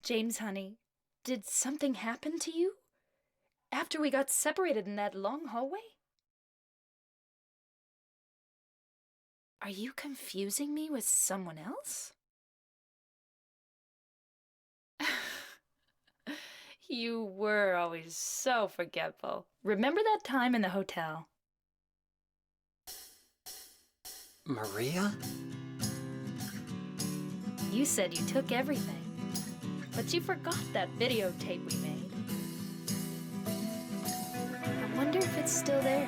James, honey, did something happen to you? After we got separated in that long hallway? Are you confusing me with someone else? You were always so forgetful. Remember that time in the hotel? Maria? You said you took everything, but you forgot that videotape we made. I wonder if it's still there.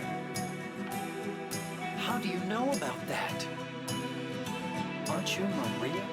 How do you know about that? Aren't you Maria?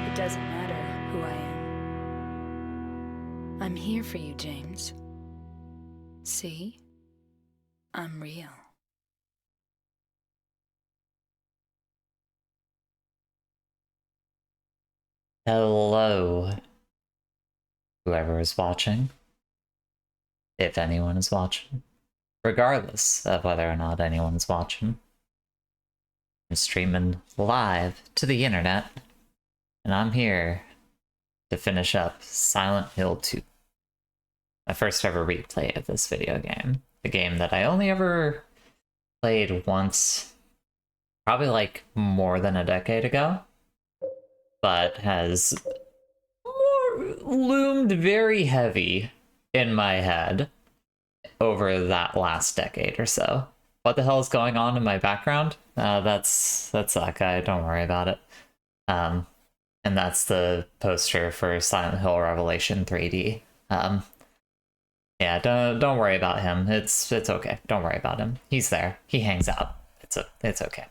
It doesn't matter who I am. I'm here for you, James. See? I'm real. Hello, whoever is watching, if anyone is watching, regardless of whether or not anyone is watching. I'm streaming live to the internet, and I'm here to finish up Silent Hill 2. My first ever replay of this video game. A game that I only ever played once, probably like more than a decade ago, but has loomed very heavy in my head over that last decade or so. What the hell is going on in my background? That's that guy. Don't worry about it. And that's the poster for Silent Hill Revelation 3D. Yeah, don't worry about him. It's okay. Don't worry about him. He's there. He hangs out. It's okay.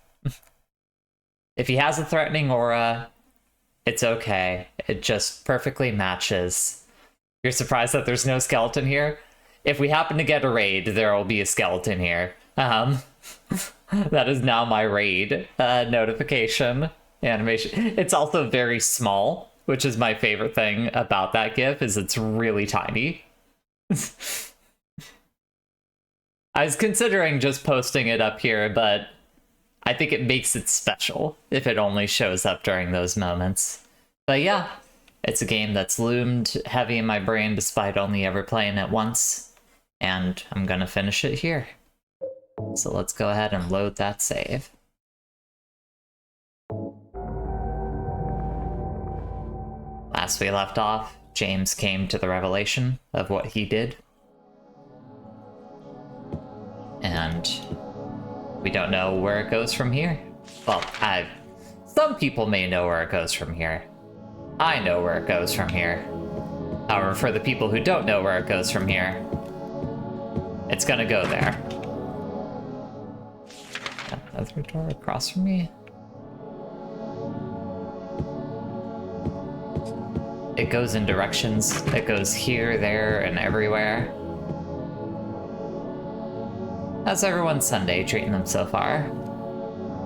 If he has a threatening aura, it's okay. It just perfectly matches. You're surprised that there's no skeleton here? if we happen to get a raid, there will be a skeleton here. That is now my raid notification animation. It's also very small, which is my favorite thing about that GIF, is it's really tiny. I was considering just posting it up here, but I think it makes it special if it only shows up during those moments. But yeah, it's a game that's loomed heavy in my brain despite only ever playing it once, and I'm gonna finish it here. So let's go ahead and load that save. Last we left off, James came to the revelation of what he did. And we don't know where it goes from here. Well, some people may know where it goes from here. I know where it goes from here. However, for the people who don't know where it goes from here, it's gonna go there. Another door across from me. It goes in directions. It goes here, there, and everywhere. How's everyone's Sunday treating them so far?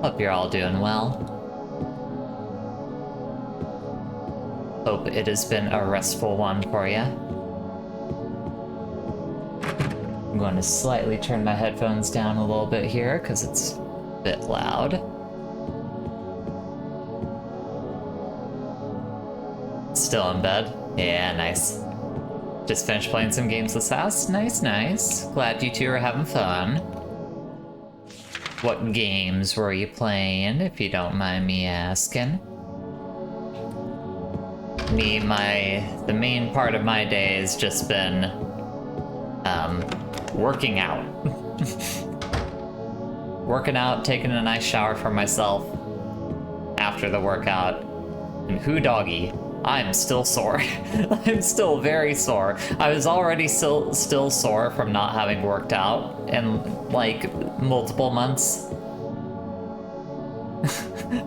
Hope you're all doing well. Hope it has been a restful one for you. I'm going to slightly turn my headphones down a little bit here because it's a bit loud. Still in bed? Yeah, nice. Just finished playing some games with Sass. Nice, nice. Glad you two are having fun. What games were you playing, if you don't mind me asking? The main part of my day has just been, working out. Working out, taking a nice shower for myself after the workout, and who doggy, I'm still sore. I'm still very sore. I was already still sore from not having worked out in like multiple months.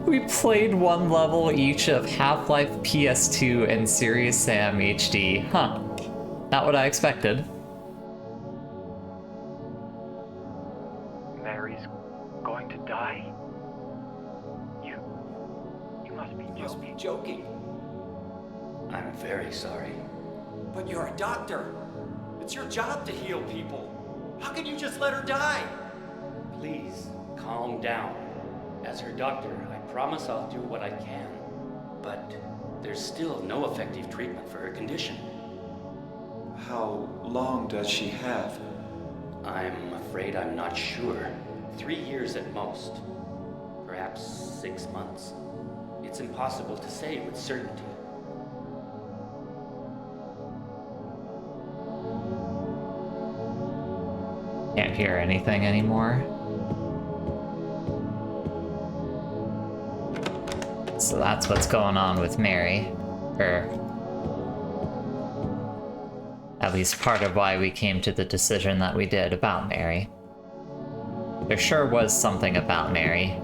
We played one level each of Half-Life PS2 and Serious Sam HD. Huh. Not what I expected. Mary's going to die? You must be joking. Must be joking. I'm very sorry. But you're a doctor. It's your job to heal people. How can you just let her die? Please, calm down. As her doctor, I promise I'll do what I can. But there's still no effective treatment for her condition. How long does she have? I'm afraid I'm not sure. 3 years at most. Perhaps 6 months. It's impossible to say with certainty. Can't hear anything anymore. So that's what's going on with Mary. Or at least part of why we came to the decision that we did about Mary. There sure was something about Mary.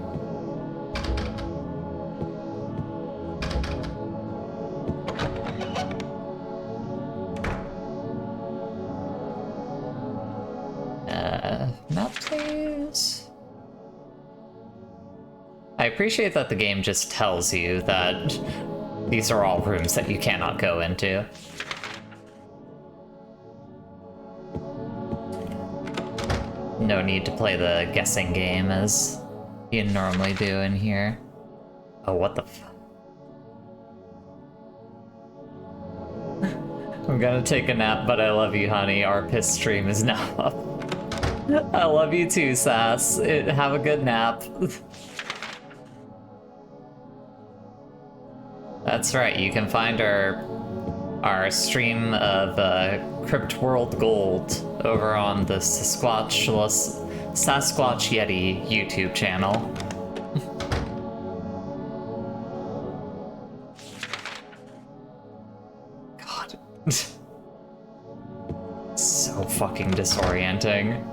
Map please. I appreciate that the game just tells you that these are all rooms that you cannot go into. No need to play the guessing game as you normally do in here. Oh, what the f- I'm gonna take a nap, but I love you, honey. Our piss stream is now up. I love you too, Sass. Have a good nap. That's right, you can find our stream of Crypt World Gold over on the Sasquatch Yeti YouTube channel. God. So fucking disorienting.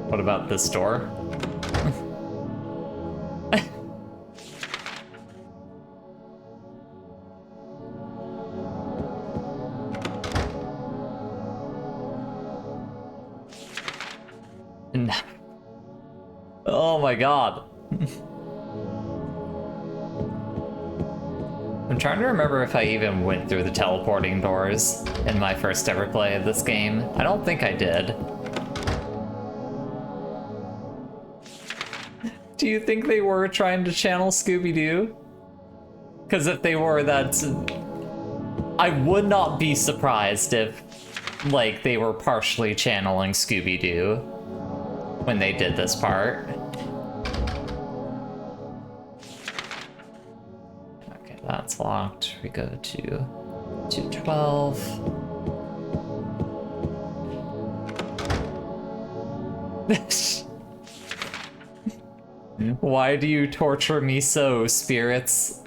What about this door? Oh my god. I'm trying to remember if I even went through the teleporting doors in my first ever play of this game. I don't think I did. Do you think they were trying to channel Scooby-Doo? Because if they were, that's... I would not be surprised if, like, they were partially channeling Scooby-Doo when they did this part. Okay, that's locked. We go to 212. Why do you torture me so, spirits?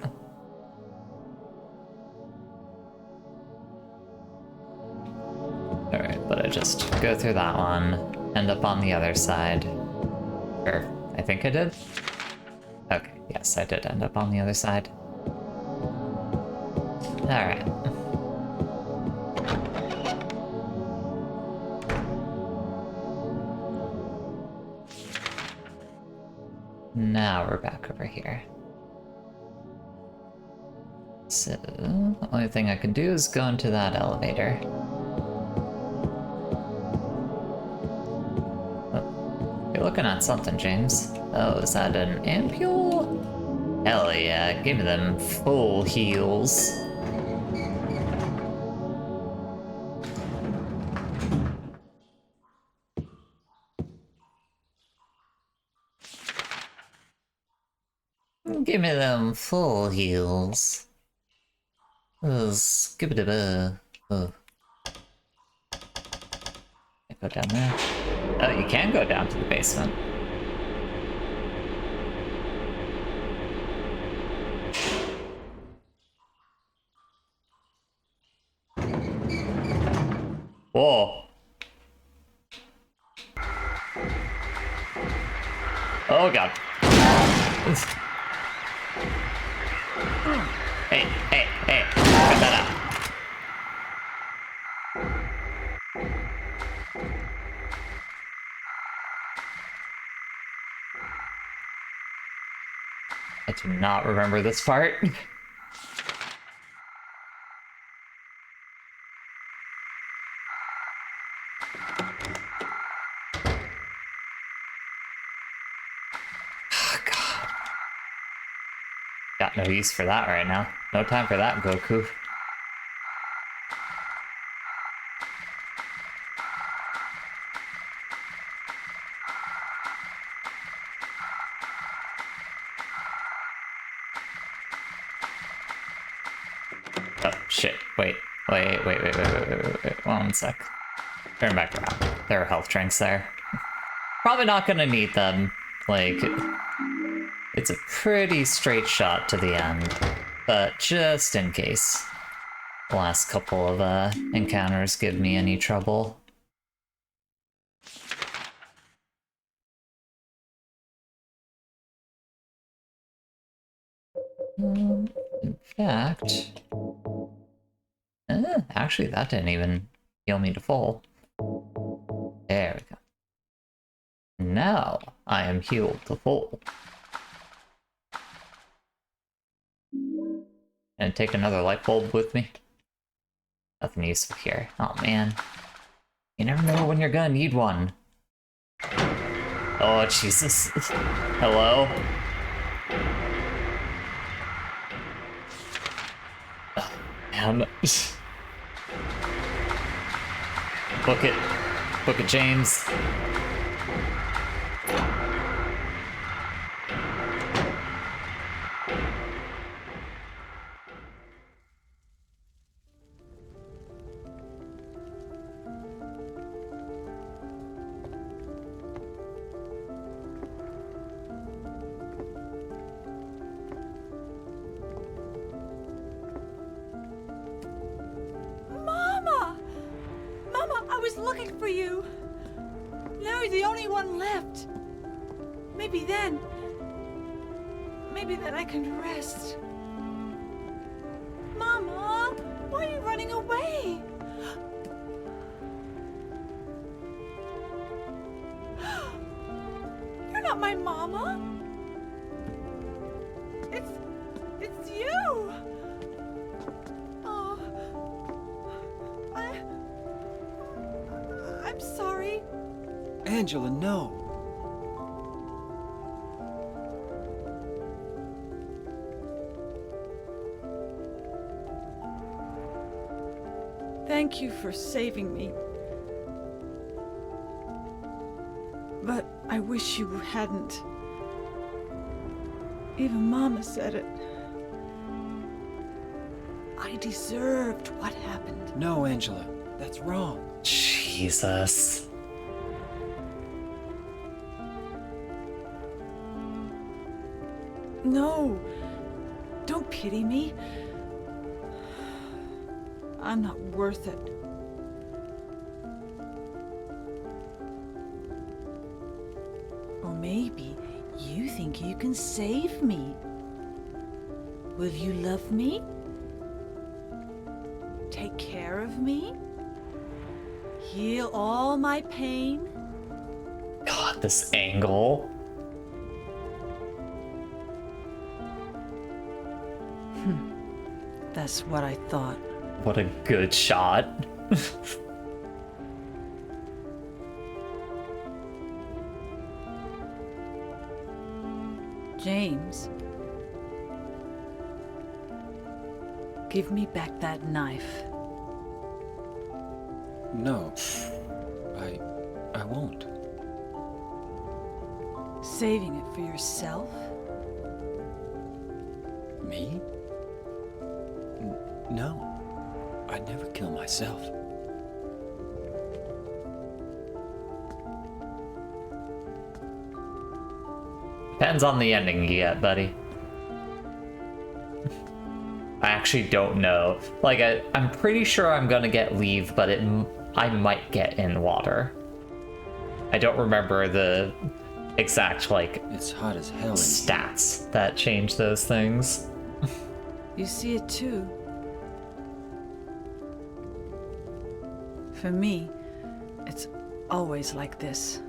Alright, but I just go through that one, end up on the other side. Or, I think I did? Okay, yes, I did end up on the other side. Alright. Now we're back over here. So, the only thing I can do is go into that elevator. Oh, you're looking at something, James. Oh, is that an ampule? Hell yeah, give me them full heals. Give me them full heals. Skibidi-ba. Oh. Go down there. Oh, you can go down to the basement. Whoa. Oh god. Hey, hey, hey, cut that out. I do not remember this part. Got no use for that right now. No time for that, Goku. Oh, shit. Wait. Wait. 1 sec. Turn back around. There are health drinks there. Probably not gonna need them. Like... It's a pretty straight shot to the end, but just in case the last couple of encounters give me any trouble. In fact, actually that didn't even heal me to full. There we go. Now I am healed to full. And take another light bulb with me. Nothing useful here. Oh man. You never know when you're gonna need one. Oh Jesus. Hello? Oh man. Book it. Book it, James. Looking for you. Now you're the only one left. Maybe then I can rest. Mama, why are you running away? not my mama. It's you. Oh, I'm sorry. Angela, no. Thank you for saving me. But I wish you hadn't. Even Mama said it. I deserved what happened. No, Angela. That's wrong. Jesus. No. Don't pity me. I'm not worth it. Or maybe you think you can save me. Will you love me? Take care of me? Heal all my pain? God, this angle. That's what I thought. What a good shot. James. Give me back that knife. No. I won't. Saving it for yourself? Me? No. I'd never kill myself. Depends on the ending you get, buddy. I actually don't know. Like, I'm pretty sure I'm gonna get leave, but I might get in water. I don't remember the exact, like, It's hot as hell in here. stats that change those things. You see it too. For me, it's always like this.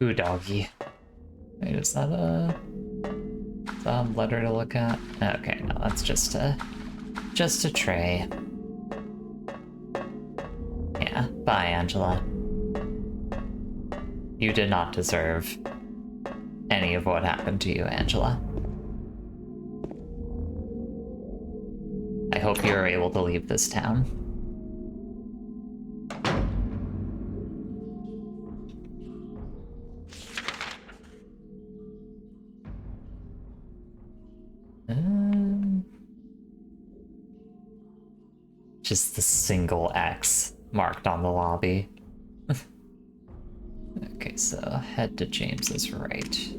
Ooh, doggy. Wait, is that a letter to look at? Okay, no, that's just a tray. Yeah, bye, Angela. You did not deserve any of what happened to you, Angela. I hope you are able to leave this town. Just the single X marked on the lobby. Okay, so head to James's right.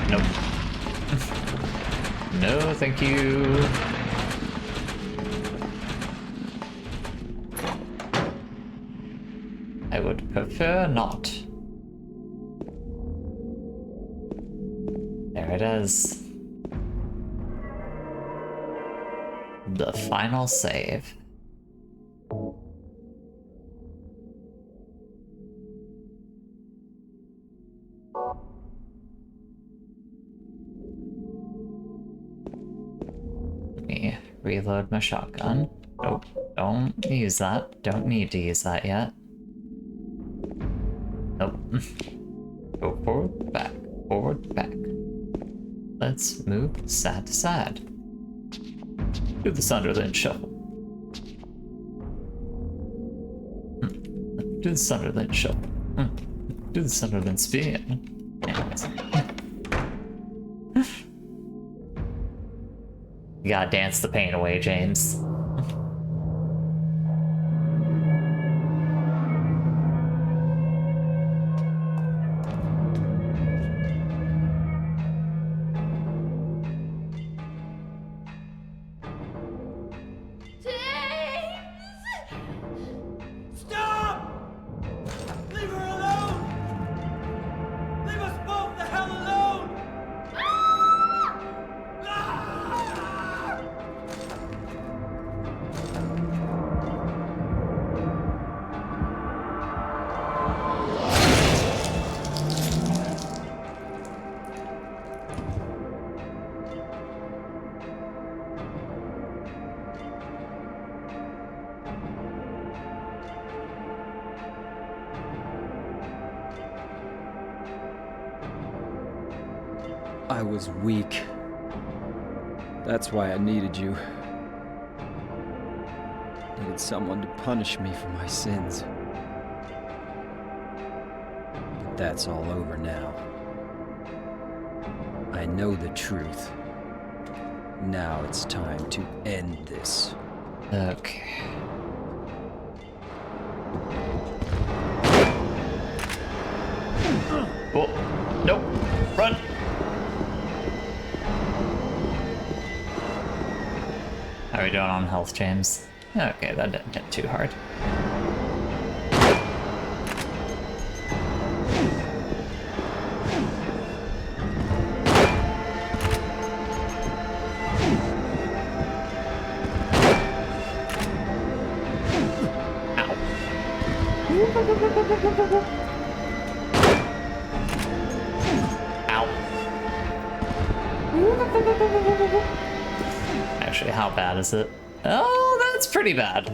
Nope. No, thank you. I would prefer not. There it is. The final save. me reload my shotgun. Nope, don't use that. Don't need to use that yet. Nope. Go forward, back. Let's move side to side. Do the Sunderland shuffle. Do the Sunderland shuffle. Do the Sunderland spin. You gotta dance the pain away, James. Stop! Leave her alone! Leave us both the hell alone! Ah! I was weak. That's why I needed you. Needed someone to punish me for my sins. But that's all over now. I know the truth. Now it's time to end this. Okay. Oh, nope. Run! How are we doing on health, James? Okay, that didn't hit too hard. Ow. Actually, how bad is it? Oh, that's pretty bad.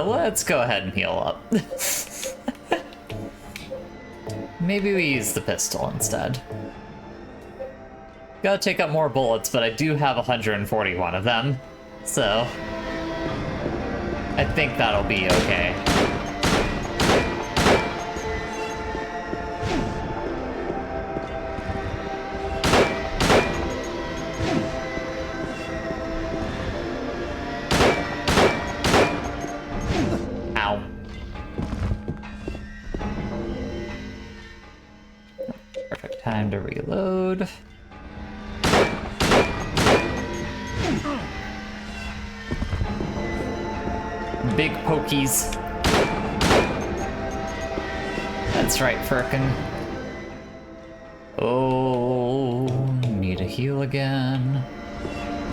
Let's go ahead and heal up. Maybe we use the pistol instead. Gotta take up more bullets, but I do have 141 of them, so I think that'll be okay. Ow. Perfect time to reload. Big pokies. That's right, Firkin. Oh, need to heal again.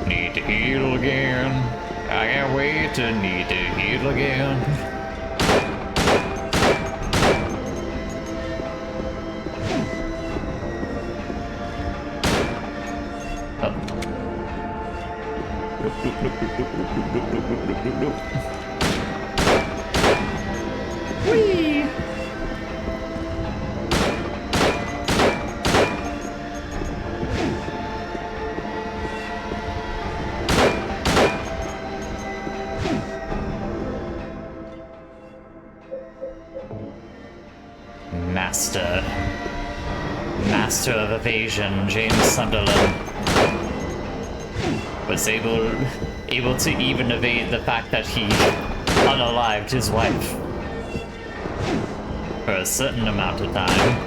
Need to heal again. I can't wait to need to heal again. Whee! Master of evasion, James Sunderland, was able to even evade the fact that he unalived his wife for a certain amount of time.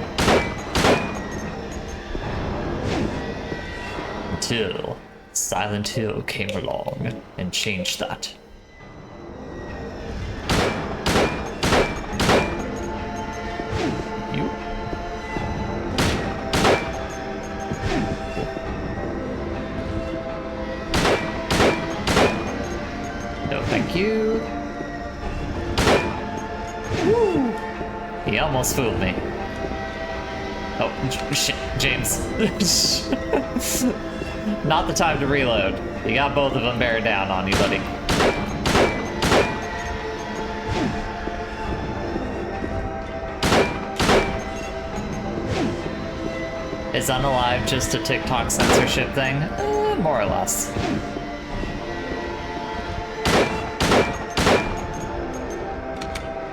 Until Silent Hill came along and changed that. You? No, thank you. Woo! He almost fooled me. Oh, shit, James. Not the time to reload. You got both of them bearing down on you, buddy. Is Unalive just a TikTok censorship thing? More or less.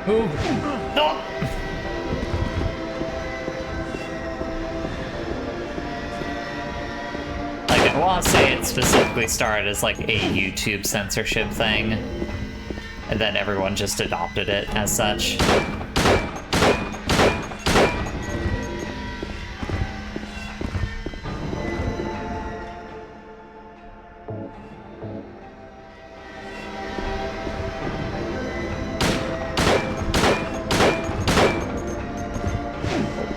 Move. Oh. Like, I want to say it specifically started as like a YouTube censorship thing, and then everyone just adopted it as such.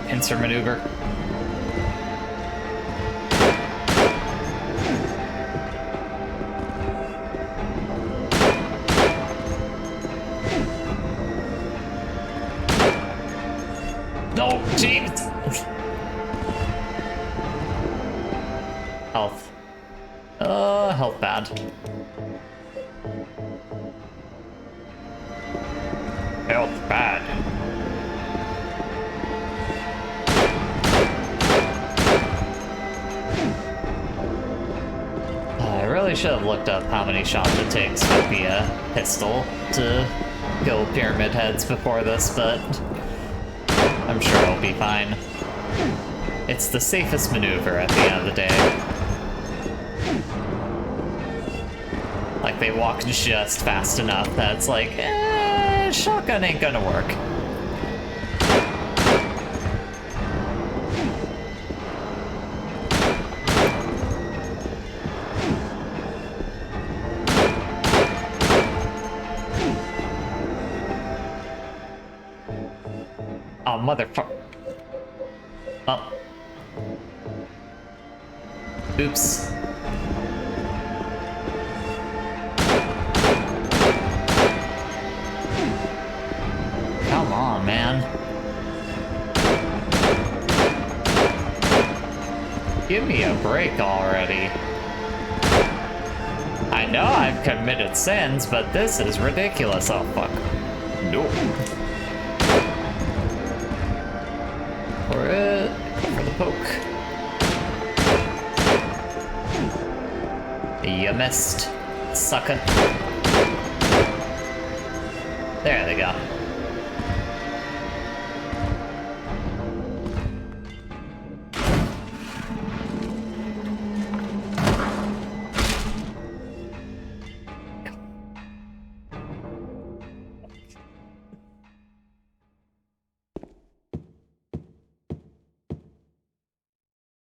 Pincer maneuver. No, James! Health. Health bad. Health bad. I really should have looked up how many shots it takes with the pistol to kill pyramid heads before this, but I'm sure it'll be fine. It's the safest maneuver at the end of the day. Like, they walk just fast enough that it's like, shotgun ain't gonna work. Oh, motherfucker. Oh. Oops. Come on, man. Give me a break already. I know I've committed sins, but this is ridiculous. Oh, fuck. No. For it. For the poke. You missed, sucker. There they go.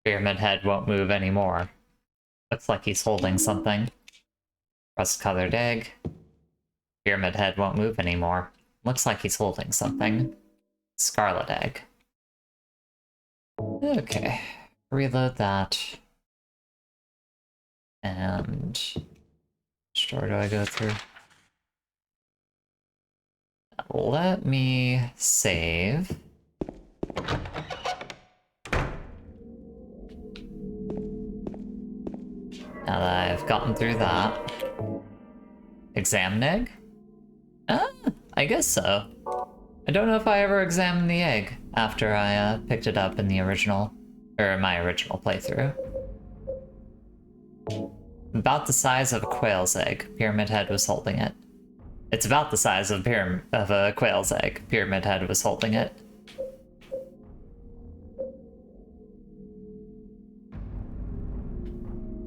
Pyramid Head won't move anymore. Looks like he's holding something. Rust-colored egg. Pyramid Head won't move anymore. Looks like he's holding something. Scarlet egg. Okay. Reload that. And... which door do I go through? Let me save. Now that I've gotten through that. Examine egg? I guess so. I don't know if I ever examined the egg after I picked it up in the original, or my original playthrough. About the size of a quail's egg. Pyramid Head was holding it. It's about the size of a quail's egg. Pyramid Head was holding it.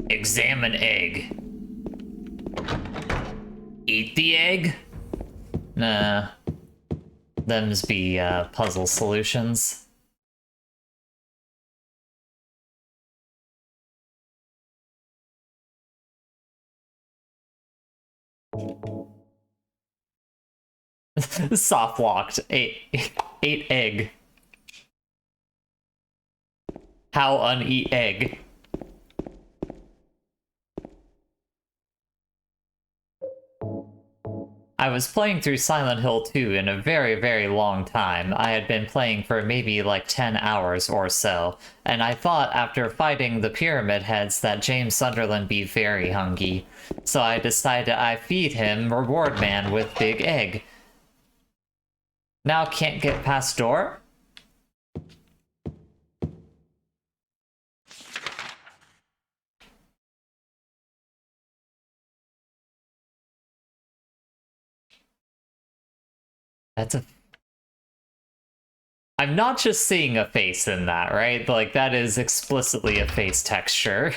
Examine egg. Eat the egg? Nah. Them's be puzzle solutions. Soft locked. Eight egg. How uneat egg? I was playing through Silent Hill 2 in a very, very long time. I had been playing for maybe like 10 hours or so, and I thought after fighting the Pyramid Heads that James Sunderland be very hungry. So I decided I feed him Reward Man with Big Egg. Now can't get past door? That's a... I'm not just seeing a face in that, right? Like, that is explicitly a face texture.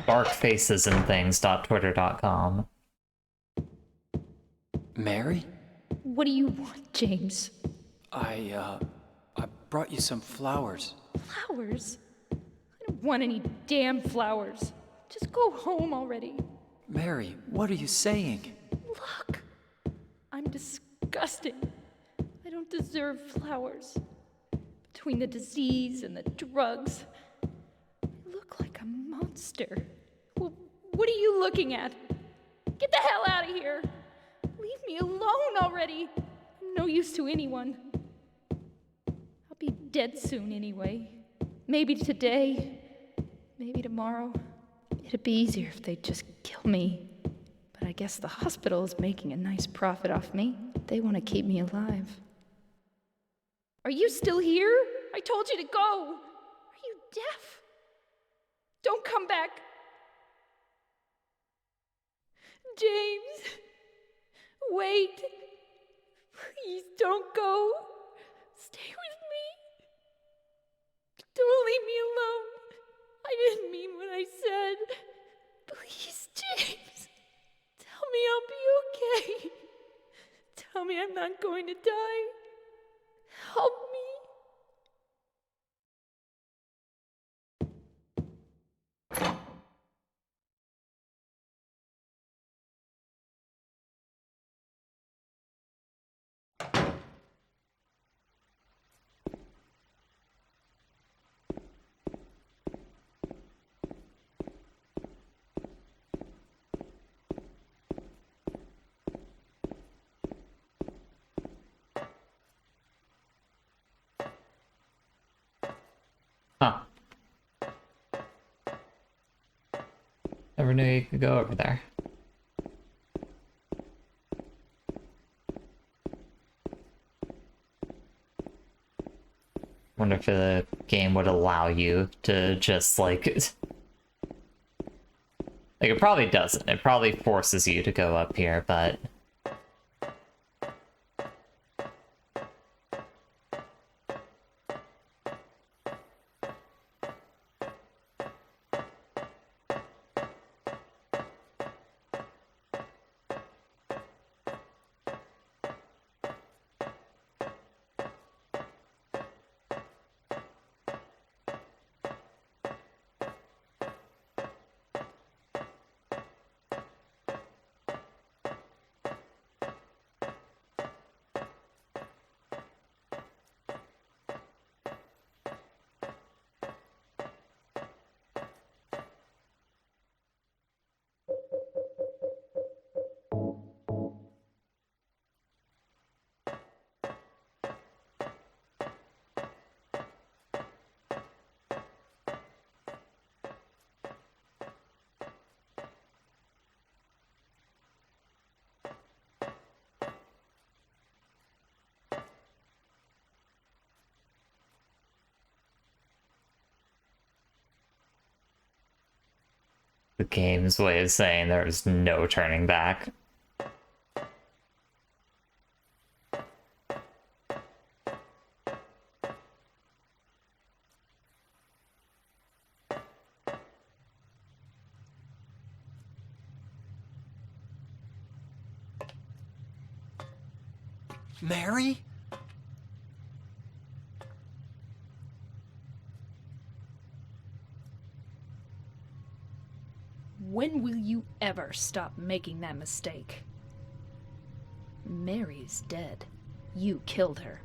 Darkfacesandthings.twitter.com. Mary? What do you want, James? I brought you some flowers. Flowers? I don't want any damn flowers. Just go home already. Mary, what are you saying? Look, I'm disgusting. I don't deserve flowers. Between the disease and the drugs, I look like a monster. Well, what are you looking at? Get the hell out of here. Leave me alone already. I'm no use to anyone. I'll be dead soon anyway. Maybe today, maybe tomorrow. It'd be easier if they'd just kill me. But I guess the hospital is making a nice profit off me. They want to keep me alive. Are you still here? I told you to go. Are you deaf? Don't come back. James, wait. Please don't go. Stay with me. Don't leave me alone. I didn't mean what I said. Please, James. Tell me I'll be okay. Tell me I'm not going to die. Help me. Huh. Never knew you could go over there. Wonder if the game would allow you to just like it probably doesn't. It probably forces you to go up here, but the game's way of saying there's no turning back. Mary? When will you ever stop making that mistake? Mary's dead. You killed her.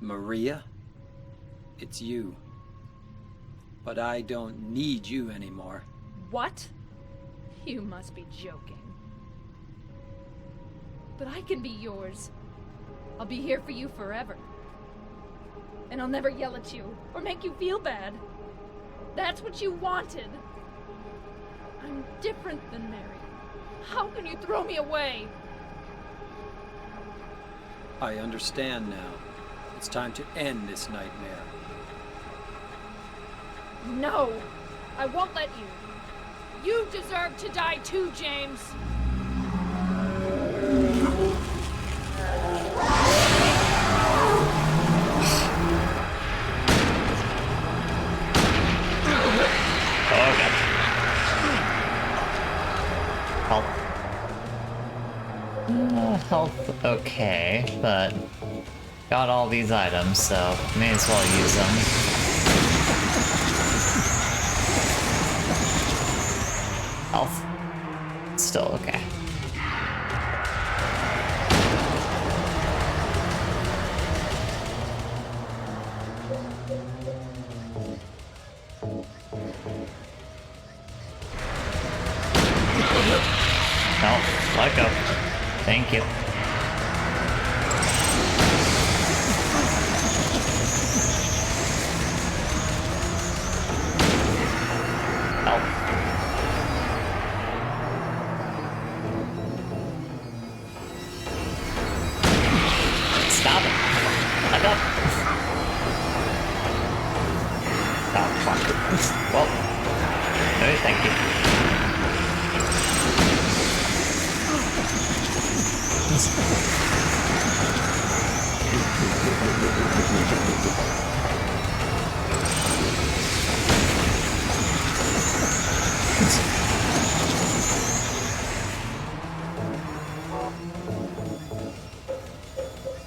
Maria? It's you. But I don't need you anymore. What? You must be joking. But I can be yours. I'll be here for you forever. And I'll never yell at you or make you feel bad. That's what you wanted. I'm different than Mary. How can you throw me away? I understand now. It's time to end this nightmare. No! I won't let you. You deserve to die too, James. Health okay, but got all these items, so may as well use them. Health still okay. No, let go. Thank you. Help. Stop it. Let go. Oh, fuck. Well, no, thank you.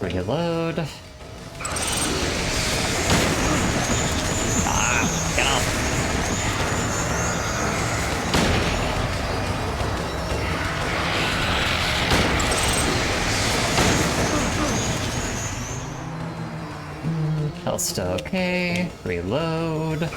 Reload. Ah, get off. Health still okay. Reload.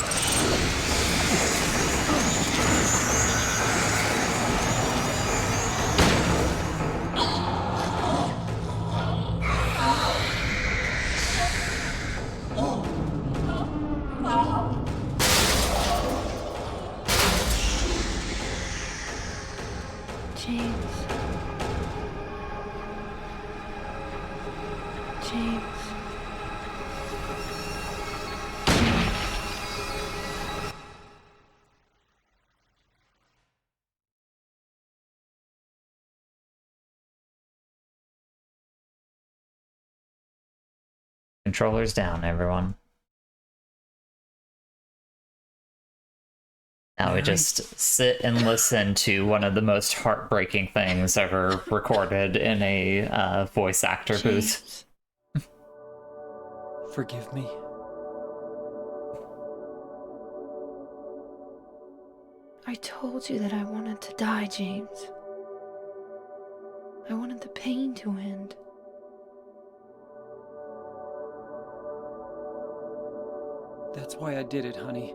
James. James. Controllers down, everyone. Now we just sit and listen to one of the most heartbreaking things ever recorded in a voice actor booth. James. Forgive me. I told you that I wanted to die, James. I wanted the pain to end. That's why I did it, honey.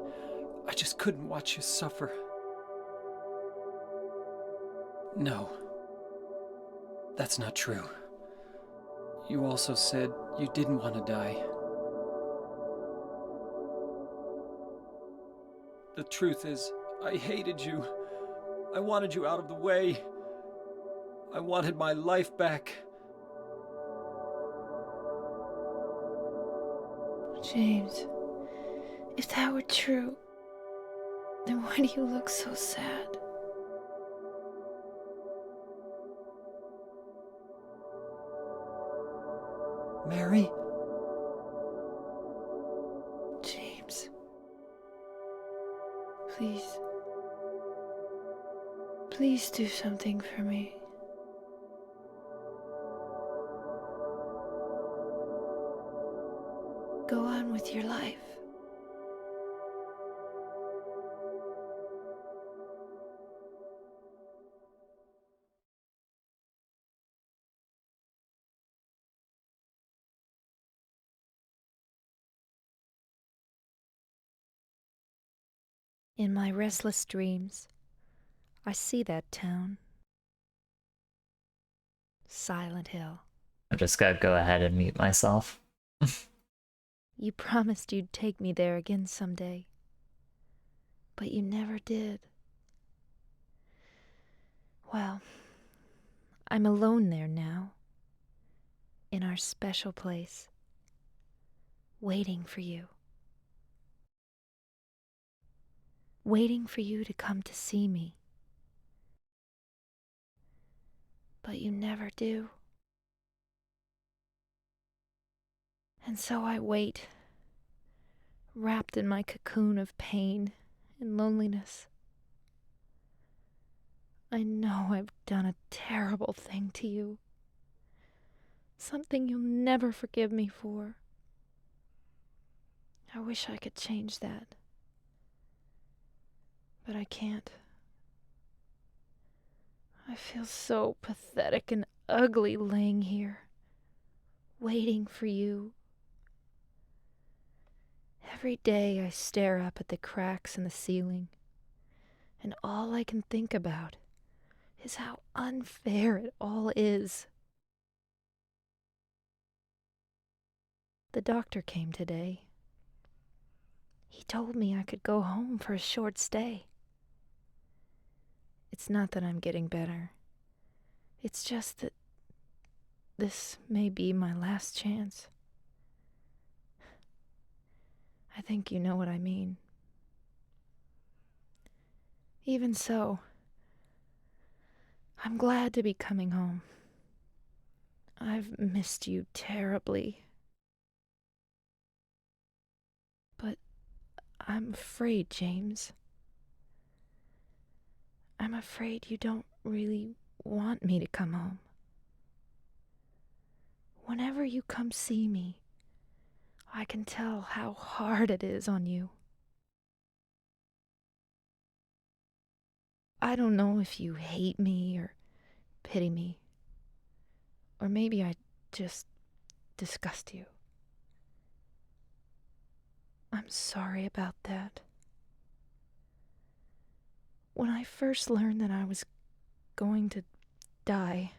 I just couldn't watch you suffer. No. That's not true. You also said you didn't want to die. The truth is, I hated you. I wanted you out of the way. I wanted my life back. James, if that were true, then why do you look so sad? Mary? James. Please. Please do something for me. Go on with your life. In my restless dreams, I see that town. Silent Hill. I just gotta go ahead and mute myself. You promised you'd take me there again someday, but you never did. Well, I'm alone there now, in our special place, waiting for you. Waiting for you to come to see me. But you never do. And so I wait, wrapped in my cocoon of pain and loneliness. I know I've done a terrible thing to you. Something you'll never forgive me for. I wish I could change that. But I can't. I feel so pathetic and ugly laying here, waiting for you. Every day I stare up at the cracks in the ceiling, and all I can think about is how unfair it all is. The doctor came today. He told me I could go home for a short stay. It's not that I'm getting better. It's just that this may be my last chance. I think you know what I mean. Even so, I'm glad to be coming home. I've missed you terribly. But I'm afraid, James. I'm afraid you don't really want me to come home. Whenever you come see me, I can tell how hard it is on you. I don't know if you hate me or pity me, or maybe I just disgust you. I'm sorry about that. When I first learned that I was going to die,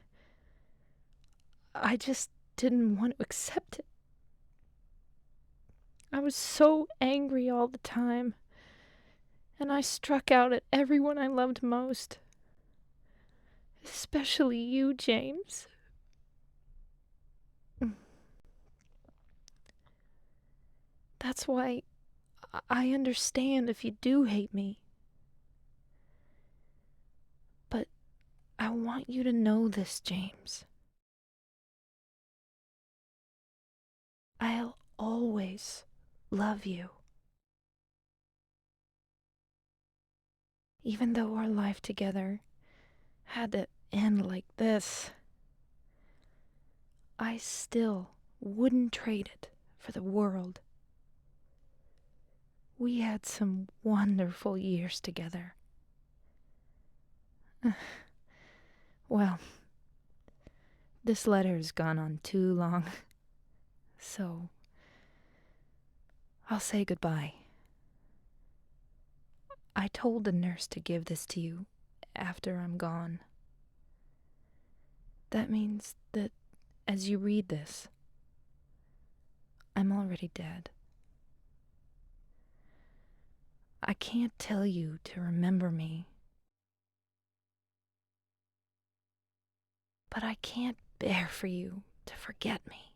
I just didn't want to accept it. I was so angry all the time, and I struck out at everyone I loved most. Especially you, James. That's why I understand if you do hate me. But I want you to know this, James. I'll always love you. Even though our life together had to end like this, I still wouldn't trade it for the world. We had some wonderful years together. Well, this letter has gone on too long, so I'll say goodbye. I told the nurse to give this to you after I'm gone. That means that as you read this, I'm already dead. I can't tell you to remember me, but I can't bear for you to forget me.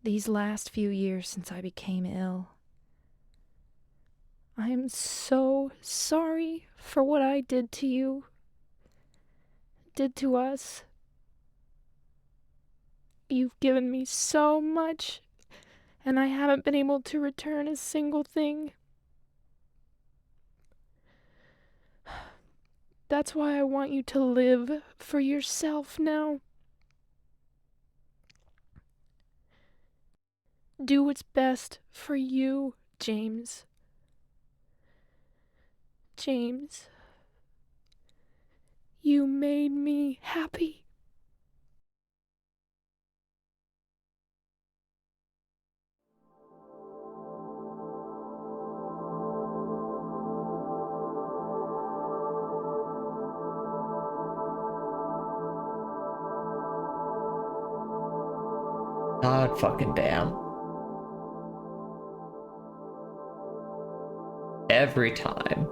These last few years since I became ill, I am so sorry for what I did to you, did to us. You've given me so much, and I haven't been able to return a single thing. That's why I want you to live for yourself now. Do what's best for you, James. James, you made me happy. God fucking damn. Every time.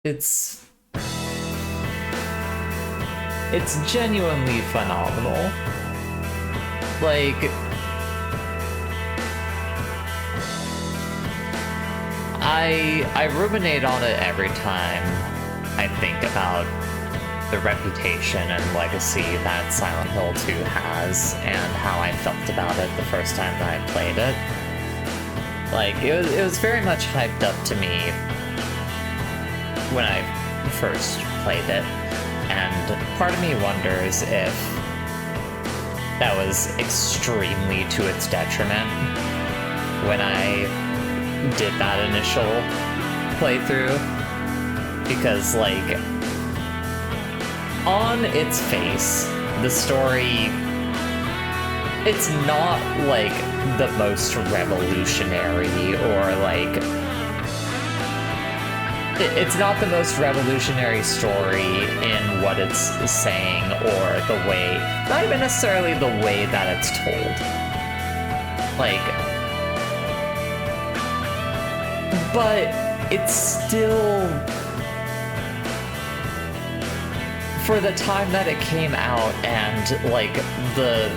It's genuinely phenomenal. Like, I ruminate on it every time I think about the reputation and legacy that Silent Hill 2 has and how I felt about it the first time that I played it. Like, it was very much hyped up to me when I first played it, and part of me wonders if that was extremely to its detriment when I did that initial playthrough, because, like, on its face, the story, it's not, like, the most revolutionary or, like, it's not the most revolutionary story in what it's saying or the way, not even necessarily the way that it's told. Like, but it's still, for the time that it came out and, like, the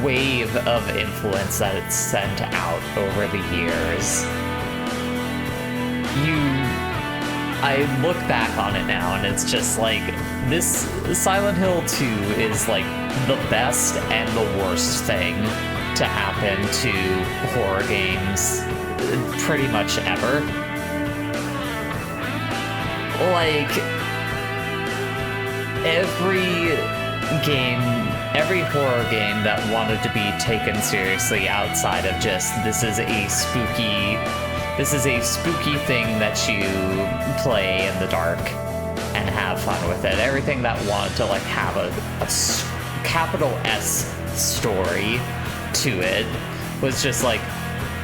wave of influence that it's sent out over the years, I look back on it now and it's just like, this Silent Hill 2 is like the best and the worst thing to happen to horror games pretty much ever. Like, every horror game that wanted to be taken seriously outside of just, this is a spooky thing that you play in the dark and have fun with it. Everything that wanted to, like, have a capital S story to it was just like,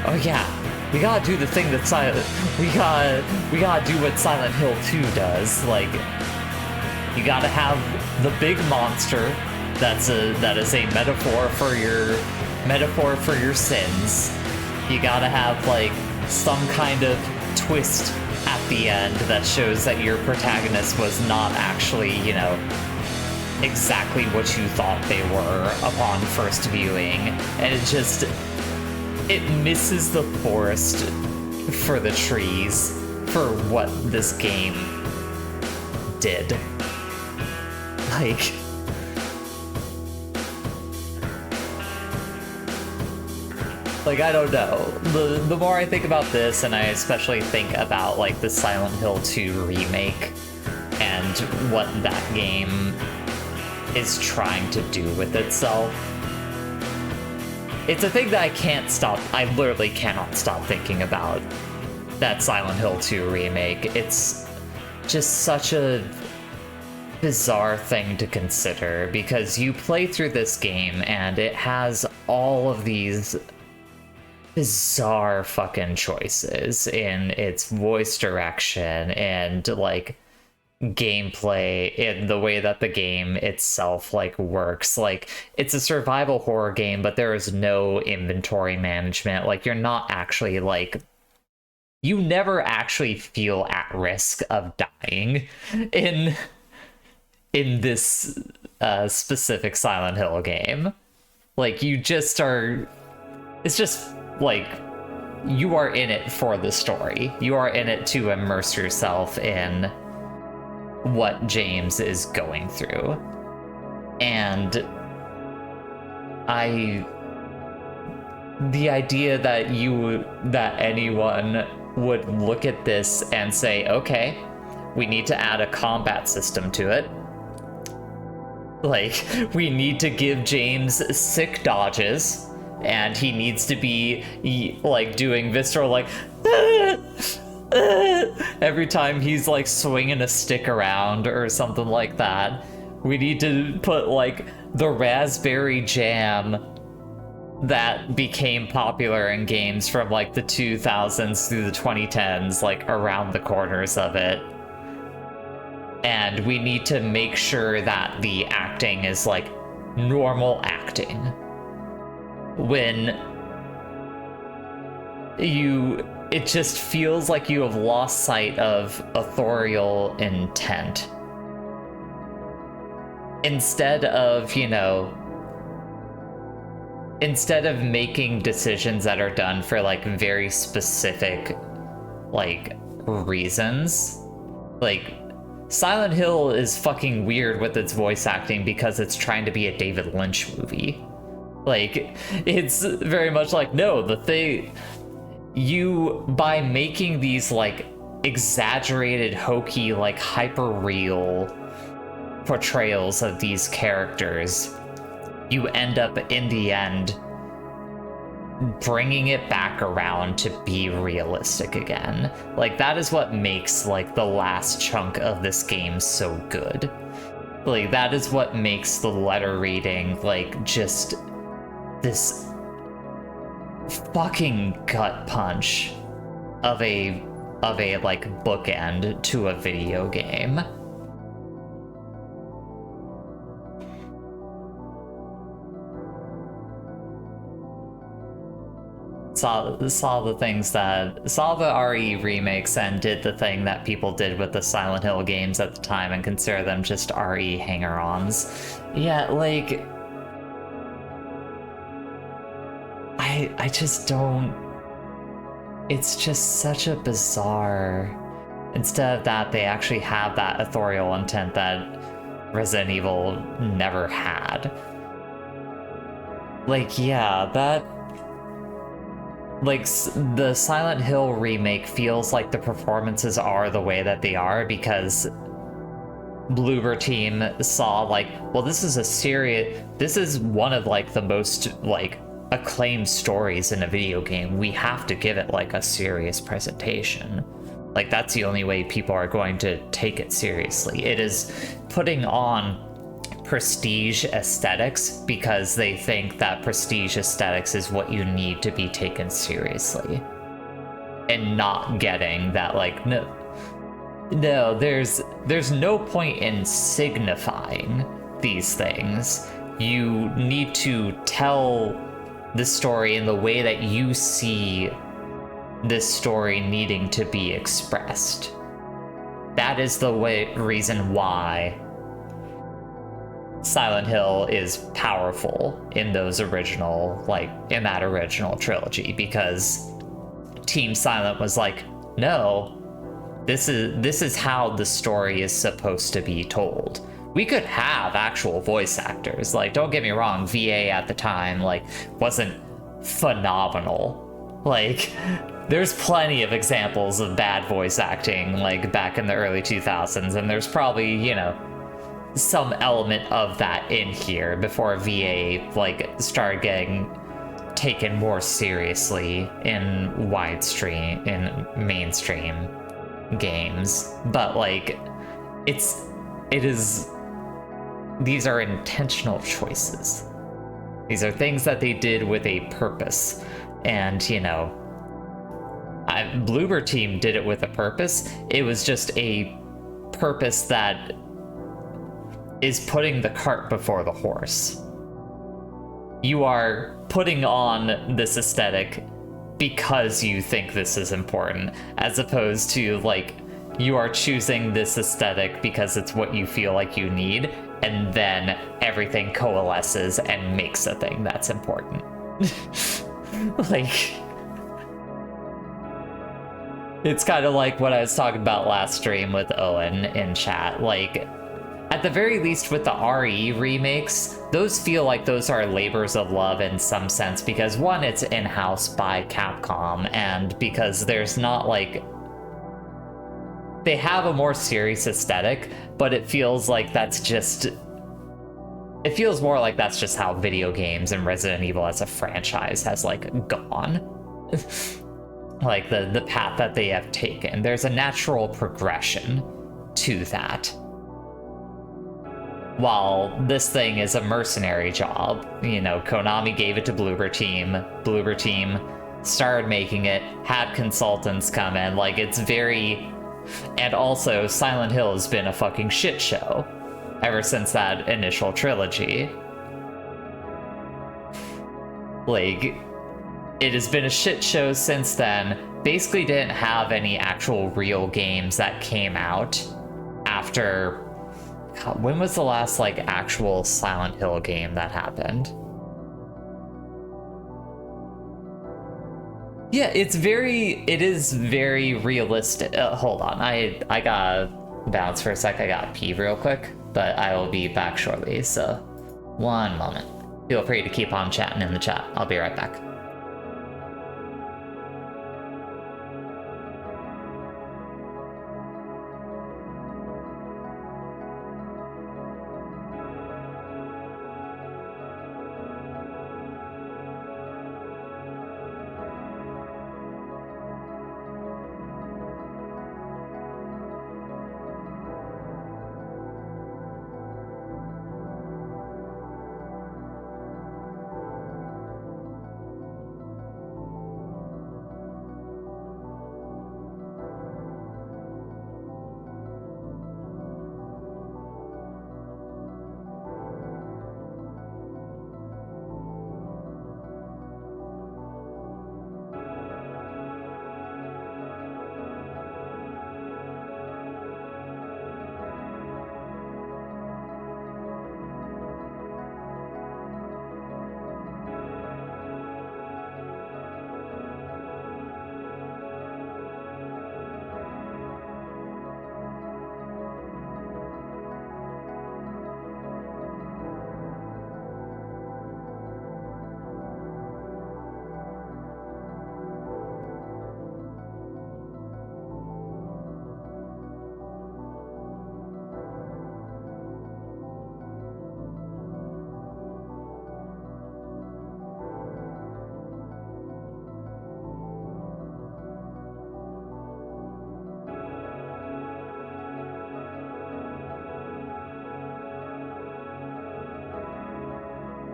oh yeah, we gotta do the thing that we gotta do what Silent Hill 2 does. Like, you gotta have the big monster that is a metaphor for your sins. You gotta have, like, some kind of twist at the end that shows that your protagonist was not actually, you know, exactly what you thought they were upon first viewing. And it misses the forest for the trees for what this game did. Like, I don't know. The more I think about this, and I especially think about, like, the Silent Hill 2 remake and what that game is trying to do with itself, it's a thing that I literally cannot stop thinking about, that Silent Hill 2 remake. It's just such a bizarre thing to consider, because you play through this game and it has all of these bizarre fucking choices in its voice direction and, like, gameplay, in the way that the game itself, like, works. Like, it's a survival horror game, but there is no inventory management. Like, you're not actually, like, you never actually feel at risk of dying in this specific Silent Hill game. Like, you just are, it's just, like, you are in it for the story. You are in it to immerse yourself in what James is going through. And the idea that that anyone would look at this and say, okay, we need to add a combat system to it. Like, we need to give James sick dodges, and he needs to be like doing visceral like every time he's like swinging a stick around or something like that. We need to put like the raspberry jam that became popular in games from like the 2000s through the 2010s, like around the corners of it. And we need to make sure that the acting is like normal acting. When it just feels like you have lost sight of authorial intent. Instead of, instead of making decisions that are done for like very specific like reasons, like Silent Hill is fucking weird with its voice acting because it's trying to be a David Lynch movie. Like, it's very much like, no, by making these like exaggerated, hokey, like hyper real portrayals of these characters, you end up in the end bringing it back around to be realistic again. Like, that is what makes like the last chunk of this game so good. Like, that is what makes the letter reading like just this fucking gut punch of a like bookend to a video game. Saw the RE remakes and did the thing that people did with the Silent Hill games at the time and consider them just RE hanger-ons. Yeah, like, I just don't... It's just such a bizarre... Instead of that, they actually have that authorial intent that Resident Evil never had. Like, yeah, that... Like, the Silent Hill remake feels like the performances are the way that they are because Bloober Team saw, like, well, this is one of, like, the most, like, acclaimed stories in a video game. We have to give it, like, a serious presentation. Like, that's the only way people are going to take it seriously. It is putting on prestige aesthetics because they think that prestige aesthetics is what you need to be taken seriously, and not getting that, like, no, there's no point in signifying these things. You need to tell the story in the way that you see this story needing to be expressed. That is the reason why Silent Hill is powerful in those original, like, in that original trilogy, because Team Silent was like, no, this is how the story is supposed to be told. We could have actual voice actors. Like, don't get me wrong, VA at the time, like, wasn't phenomenal. Like, there's plenty of examples of bad voice acting, like, back in the early 2000s, and there's probably, some element of that in here before VA, like, started getting taken more seriously in mainstream games. But, like, these are intentional choices. These are things that they did with a purpose. And, Bloober Team did it with a purpose. It was just a purpose that is putting the cart before the horse. You are putting on this aesthetic because you think this is important, as opposed to, like, you are choosing this aesthetic because it's what you feel like you need, and then everything coalesces and makes a thing that's important. Like, it's kind of like what I was talking about last stream with Owen in chat. Like, at the very least with the RE remakes, those feel like those are labors of love in some sense, because one, it's in-house by Capcom, and because there's not like... They have a more serious aesthetic, but it feels like that's just... It feels more like that's just how video games and Resident Evil as a franchise has, like, gone. Like, the path that they have taken. There's a natural progression to that. While this thing is a mercenary job, you know, Konami gave it to Bloober Team. Bloober Team started making it, had consultants come in, like, it's very... And also, Silent Hill has been a fucking shit show ever since that initial trilogy. Like, it has been a shit show since then. Basically didn't have any actual real games that came out after... God, when was the last, like, actual Silent Hill game that happened? Yeah, it is very realistic. Hold on, I gotta bounce for a sec. I gotta pee real quick, but I will be back shortly, so one moment. Feel free to keep on chatting in the chat. I'll be right back.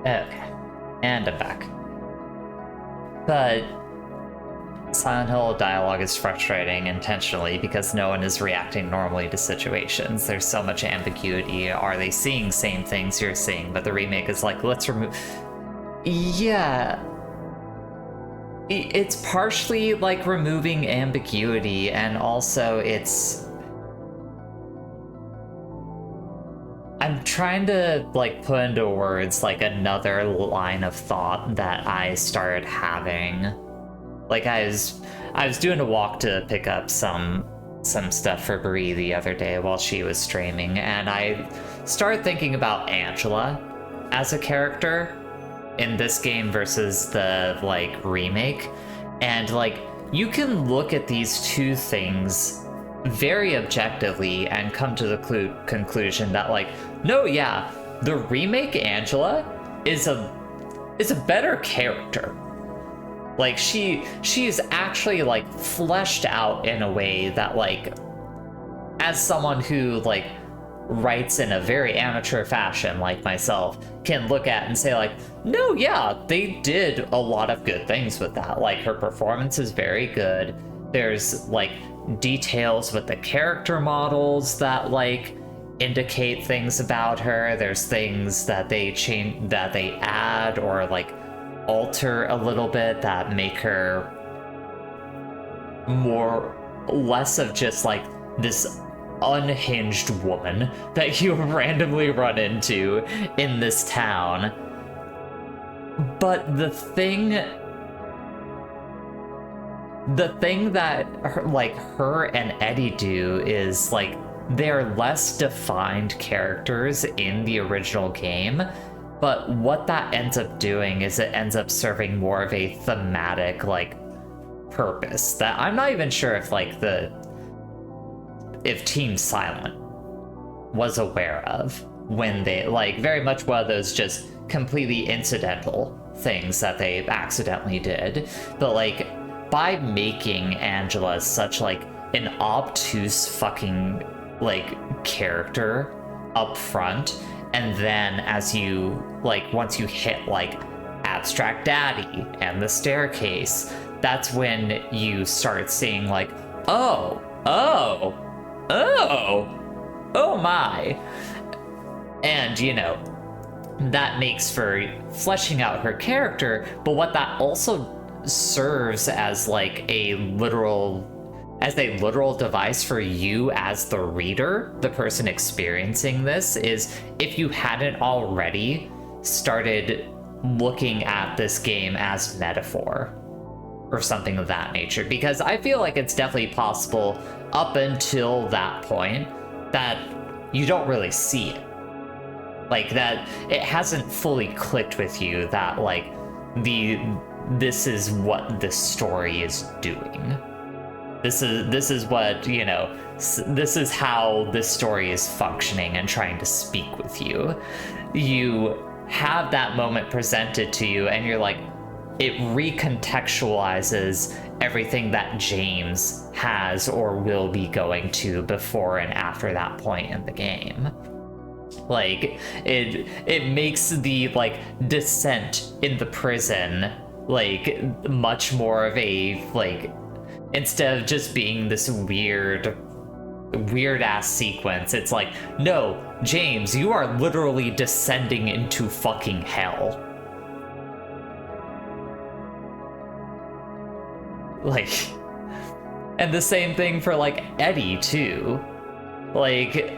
Okay, and I'm back. But Silent Hill dialogue is frustrating intentionally because no one is reacting normally to situations. There's so much ambiguity. Are they seeing same things you're seeing? But the remake is like, let's remove... Yeah. It's partially like removing ambiguity, and also it's... I'm trying to like put into words like another line of thought that I started having. Like I was doing a walk to pick up some stuff for Brie the other day while she was streaming, and I started thinking about Angela as a character in this game versus the like remake. And like you can look at these two things very objectively and come to the conclusion that like, no, yeah, the remake Angela is a better character. Like she is actually like fleshed out in a way that like, as someone who like writes in a very amateur fashion like myself can look at and say like, no, yeah, they did a lot of good things with that. Like her performance is very good. There's like details with the character models that like indicate things about her. There's things that they change, that they add or like alter a little bit that make her less of just like this unhinged woman that you randomly run into in this town. But the thing that her and Eddie do is like they're less defined characters in the original game, but what that ends up doing is it ends up serving more of a thematic, like, purpose that I'm not even sure if, like, if Team Silent was aware of when they, like, very much one of those just completely incidental things that they accidentally did. But, like, by making Angela such, like, an obtuse fucking, like, character up front, and then as you, like, once you hit, like, Abstract Daddy and the staircase, that's when you start seeing, like, oh my. And, you know, that makes for fleshing out her character, but what that also serves as, like, a literal device for you as the reader, the person experiencing this, is if you hadn't already started looking at this game as metaphor or something of that nature, because I feel like it's definitely possible up until that point that you don't really see it. Like, that it hasn't fully clicked with you that, like, this is what this story is doing. This is what, you know, this is how this story is functioning and trying to speak with you. You have that moment presented to you and you're like, it recontextualizes everything that James has or will be going to before and after that point in the game. Like, it makes the, like, descent in the prison, like, much more of a, like, instead of just being this weird ass sequence, it's like, no, James, you are literally descending into fucking hell. Like, and the same thing for, like, Eddie too. Like,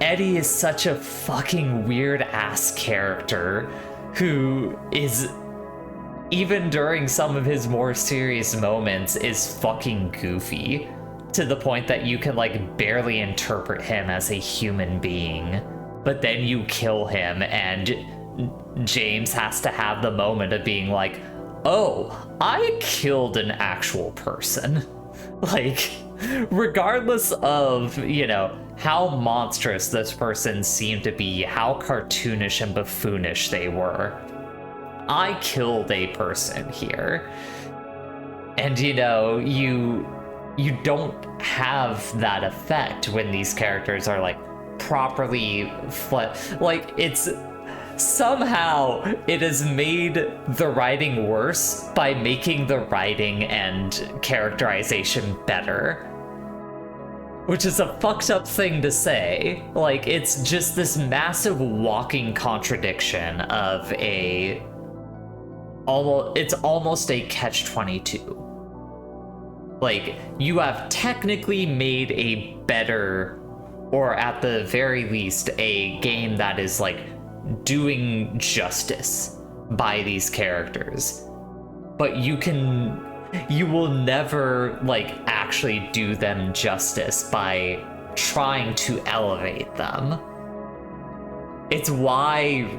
Eddie is such a fucking weird ass character who is, even during some of his more serious moments, is fucking goofy to the point that you can, like, barely interpret him as a human being. But then you kill him and James has to have the moment of being like, oh, I killed an actual person. Like, regardless of, you know, how monstrous this person seemed to be, how cartoonish and buffoonish they were, I killed a person here. And, you know, you don't have that effect when these characters are, like, properly like, it's somehow it has made the writing worse by making the writing and characterization better, which is a fucked up thing to say. Like, it's just this massive walking contradiction of it's almost a catch-22. Like, you have technically made a better, or at the very least, a game that is, like, doing justice by these characters, but you will never, like, actually do them justice by trying to elevate them. It's why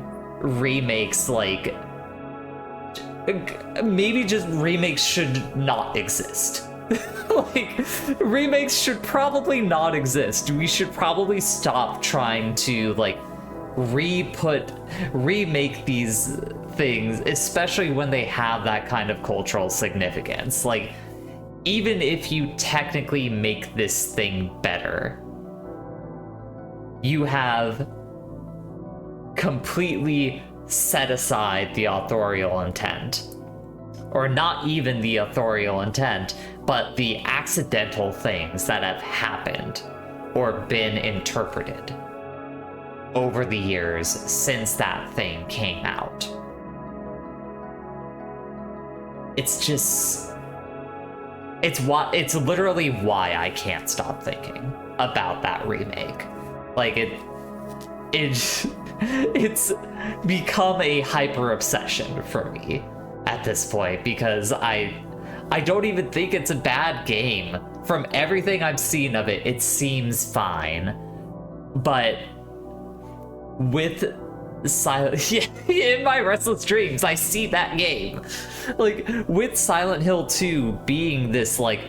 remakes, like, maybe just remakes should not exist. Like, remakes should probably not exist. We should probably stop trying to, like, remake these things, especially when they have that kind of cultural significance. Like, even if you technically make this thing better, you have completely set aside the authorial intent. Or not even the authorial intent, but the accidental things that have happened or been interpreted over the years since that thing came out. It's just, it's literally why I can't stop thinking about that remake. Like, it's become a hyper obsession for me at this point, because I don't even think it's a bad game. From everything I've seen of it, it seems fine. But with Silent in my restless dreams, I see that game. Like, with Silent Hill 2 being this, like,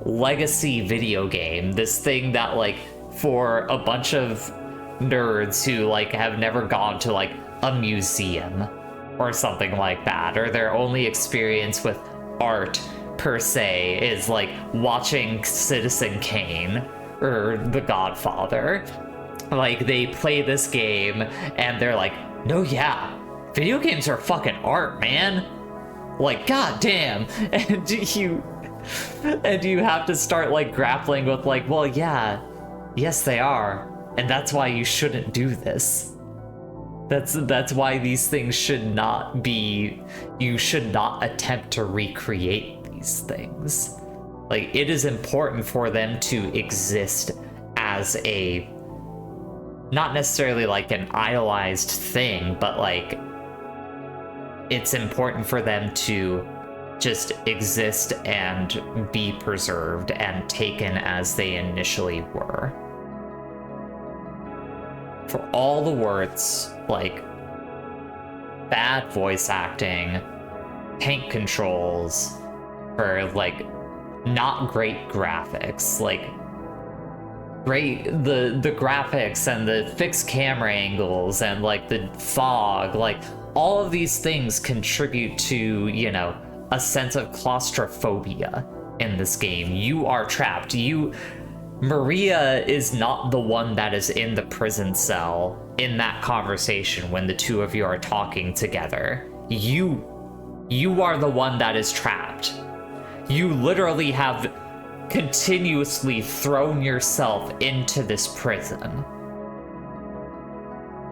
legacy video game, this thing that, like, for a bunch of nerds who, like, have never gone to, like, a museum or something like that, or their only experience with art per se is, like, watching Citizen Kane or The Godfather. Like, they play this game and they're like, no, yeah, video games are fucking art, man. Like, goddamn. And you have to start, like, grappling with, like, well, yeah, yes, they are. And that's why you shouldn't do this. That's why these things should not be, you should not attempt to recreate these things. Like, it is important for them to exist as a, not necessarily like an idolized thing, but like, it's important for them to just exist and be preserved and taken as they initially were. For all the words, like, bad voice acting, tank controls, for, like, not great graphics, like, the graphics and the fixed camera angles and, like, the fog, like, all of these things contribute to, you know, a sense of claustrophobia in this game. You are trapped. Maria is not the one that is in the prison cell in that conversation when the two of you are talking together. You are the one that is trapped. You literally have continuously thrown yourself into this prison.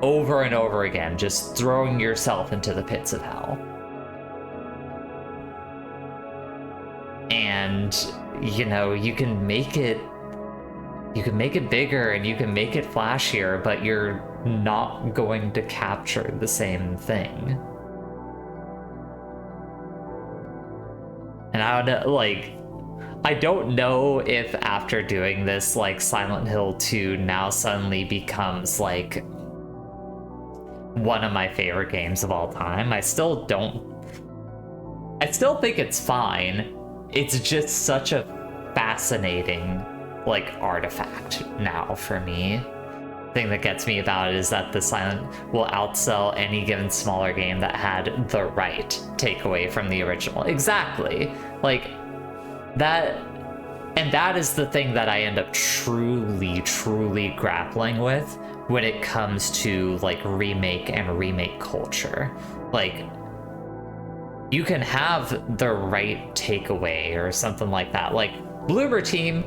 Over and over again, just throwing yourself into the pits of hell. And, you know, you can make it bigger and you can make it flashier, but you're not going to capture the same thing. And I don't know if after doing this, like, Silent Hill 2 now suddenly becomes, like, one of my favorite games of all time. I still think it's fine. It's just such a fascinating, like, artifact now for me. The thing that gets me about it is that the Silent will outsell any given smaller game that had the right takeaway from the original. Exactly. Like, that, and that is the thing that I end up truly grappling with when it comes to, like, remake and remake culture. Like, you can have the right takeaway or something like that. Like, Bloober Team,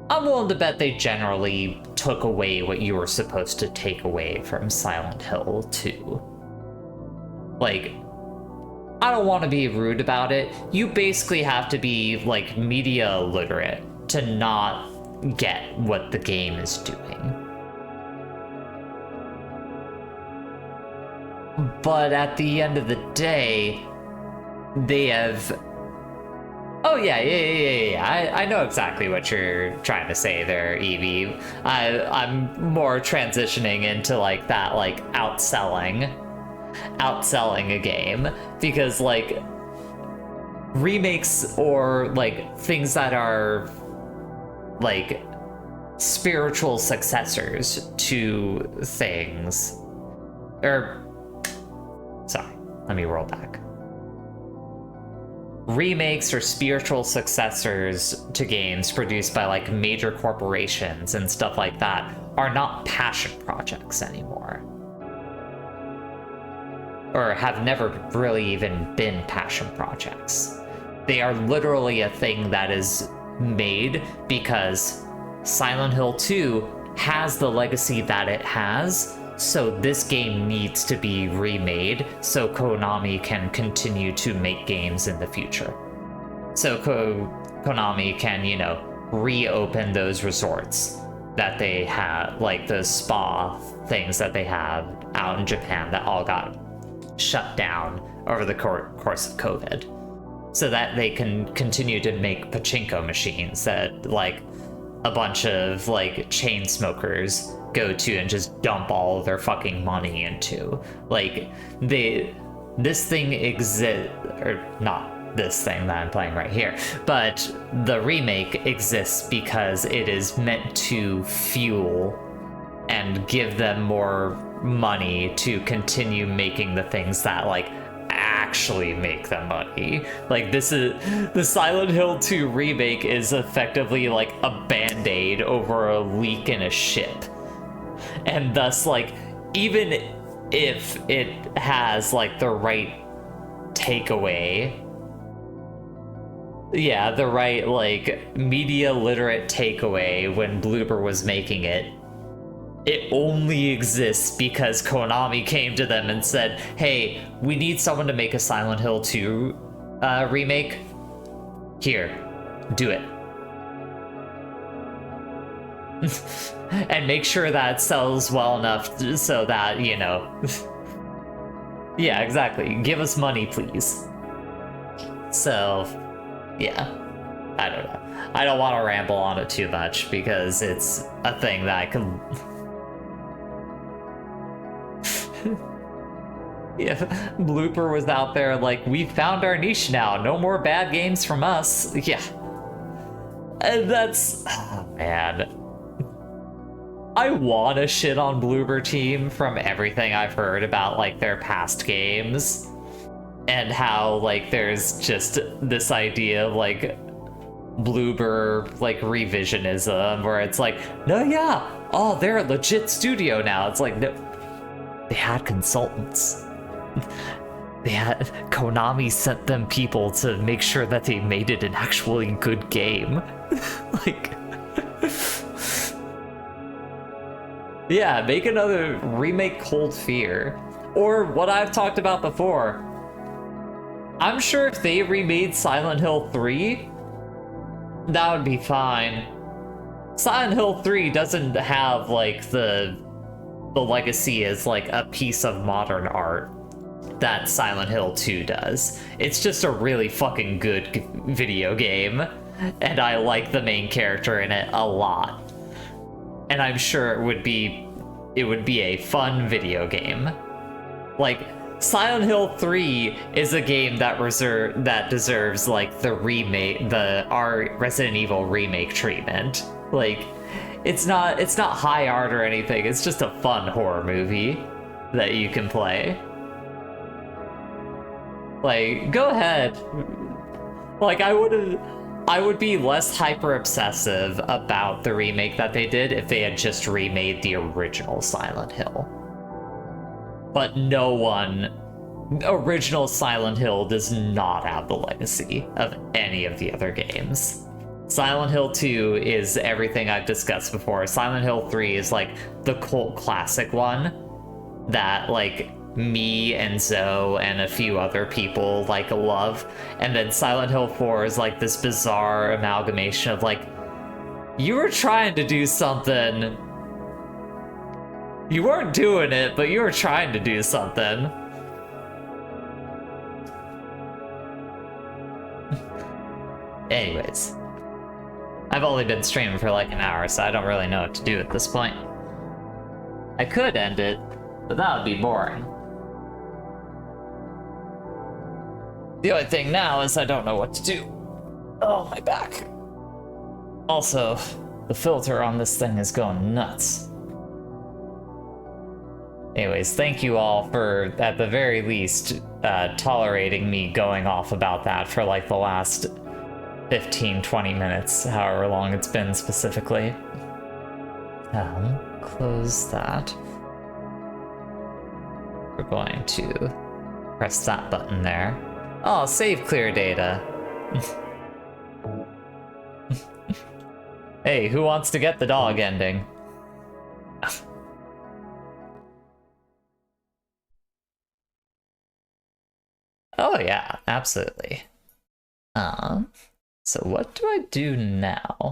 I'm willing to bet they generally took away what you were supposed to take away from Silent Hill 2. Like, I don't want to be rude about it. You basically have to be, like, media literate to not get what the game is doing. But at the end of the day, they have... Oh, yeah, I know exactly what you're trying to say there, Evie. I'm more transitioning into, like, that, like, outselling a game. Because, like, remakes or, like, things that are, like, spiritual successors to things... Sorry, let me roll back. Remakes or spiritual successors to games produced by, like, major corporations and stuff like that are not passion projects anymore. Or have never really even been passion projects. They are literally a thing that is made because Silent Hill 2 has the legacy that it has, so this game needs to be remade so Konami can continue to make games in the future. So Konami can, you know, reopen those resorts that they have, like the spa things that they have out in Japan that all got shut down over the course of COVID, so that they can continue to make pachinko machines that, like, a bunch of, like, chain smokers go to and just dump all of their fucking money into. Like, this thing exists, or not this thing that I'm playing right here, but the remake exists because it is meant to fuel and give them more money to continue making the things that, like, actually make them money. Like, this is the Silent Hill 2 remake is effectively like a band-aid over a leak in a ship, and thus, like, even if it has like the right takeaway, yeah, the right like media literate takeaway when Bloober was making it, it only exists because Konami came to them and said, hey, we need someone to make a Silent Hill 2 remake. Here, do it. And make sure that it sells well enough so that, you know... Yeah, exactly. Give us money, please. So, yeah. I don't know. I don't want to ramble on it too much because it's a thing that I can... Yeah, Blooper was out there like, we found our niche now, no more bad games from us. Yeah. And that's... Oh, man. I want to shit on Bloober Team from everything I've heard about, like, their past games. And how, like, there's just this idea of, like, Bloober, like, revisionism, where it's like, no, yeah, oh, they're a legit studio now. It's like, no, they had consultants. They had Konami sent them people to make sure that they made it an actually good game. Like, yeah, make another remake Cold Fear, or what I've talked about before. I'm sure if they remade Silent Hill 3, that would be fine. Silent Hill 3 doesn't have like the legacy as like a piece of modern art that Silent Hill 2 does. It's just a really fucking good video game, and I like the main character in it a lot. And I'm sure it would be a fun video game. Like, Silent Hill 3 is a game that deserves like the remake, our Resident Evil remake treatment. Like, it's not high art or anything. It's just a fun horror movie that you can play. Like, go ahead. Like, I would be less hyper obsessive about the remake that they did if they had just remade the original Silent Hill. But original Silent Hill does not have the legacy of any of the other games. Silent Hill 2 is everything I've discussed before. Silent Hill 3 is like the cult classic one that like me and Zoe and a few other people like love. And then Silent Hill 4 is like this bizarre amalgamation of like, you were trying to do something. You weren't doing it, but you were trying to do something. Anyways, I've only been streaming for like an hour, so I don't really know what to do at this point. I could end it, but that would be boring. The only thing now is I don't know what to do. Oh, my back. Also, the filter on this thing is going nuts. Anyways, thank you all for, at the very least, tolerating me going off about that for like the last 15-20 minutes, however long it's been specifically. Close that. We're going to press that button there. Oh, save clear data. Hey, who wants to get the dog ending? Oh yeah, absolutely. So what do I do now?